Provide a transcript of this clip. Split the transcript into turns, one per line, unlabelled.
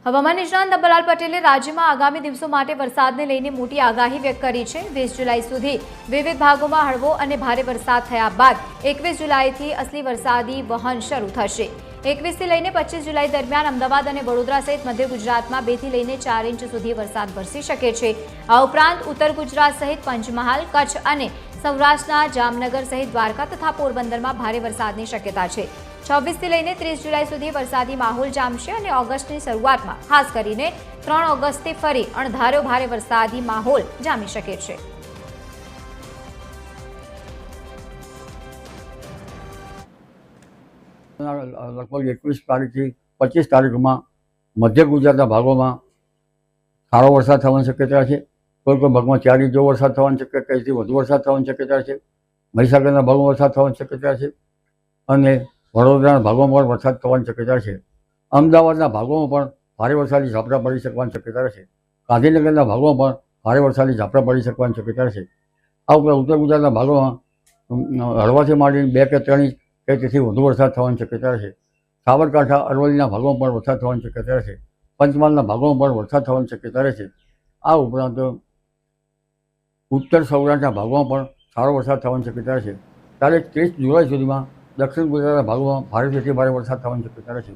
હવામાન નિષ્ણાત નંબરલાલ પટેલે રાજ્યમાં આગામી દિવસો માટે વરસાદને લઈને મોટી આગાહી વ્યક્ત કરી છે। 20 જુલાઈ સુધી વિવિધ ભાગોમાં હળવો અને ભારે વરસાદ થયા બાદ 21 જુલાઈથી અસલી વરસાદી વહન શરૂ થશે। 21 થી લઈને 25 જુલાઈ દરમિયાન અમદાવાદ અને વડોદરા સહિત મધ્ય ગુજરાતમાં 2 થી લઈને 4 ઇંચ સુધી વરસાદ વરસી શકે છે। આ ઉપરાંત ઉત્તર ગુજરાત સહિત પંચમહાલ, કચ્છ અને સૌરાષ્ટ્રના જામનગર સહિત દ્વારકા તથા પોરબંદરમાં ભારે વરસાદની શક્યતા છે। 26 થી લઈને 30 જુલાઈ સુધી વરસાદી માહોલ જામશે અને ઓગસ્ટની શરૂઆતમાં ખાસ કરીને 3 ઓગસ્ટથી ફરી અણધાર્યો ભારે વરસાદી માહોલ જામી શકે છે।
લગભગ 21 તારીખથી 25 તારીખમાં મધ્ય ગુજરાતના ભાગોમાં સારો વરસાદ થવાની શક્યતા છે। કોઈ ભાગમાં 4 ઇંચ જેવો વરસાદ થવાની શક્યતા છે, વધુ વરસાદ થવાની શક્યતા છે। મહીસાગરના ભાગોમાં વરસાદ થવાની શક્યતા છે અને વડોદરાના ભાગોમાં પણ વરસાદ થવાની શક્યતા છે। અમદાવાદના ભાગોમાં પણ ભારે વરસાદી ઝાપટા પડી શકવાની શક્યતા છે। ગાંધીનગરના ભાગોમાં પણ ભારે વરસાદી ઝાપટા પડી શકવાની શક્યતા છે। આ ઉપરાંત ઉત્તર ગુજરાતના ભાગોમાં હળવાથી માંડીને 2 કે 3 ઇંચ કે તેથી વધુ વરસાદ થવાની શક્યતા છે। સાબરકાંઠા, અરવલ્લીના ભાગોમાં પણ વરસાદ થવાની શક્યતા છે। પંચમહાલના ભાગોમાં પણ વરસાદ થવાની શક્યતા છે। આ ઉપરાંત ઉત્તર સૌરાષ્ટ્રના ભાગોમાં પણ સારો વરસાદ થવાની શક્યતા છે। તારીખ 30 જુલાઈ સુધીમાં દક્ષિણ ગુજરાતના ભાગોમાં ભારેથી અતિ ભારે વરસાદ થવાની શક્યતા છે।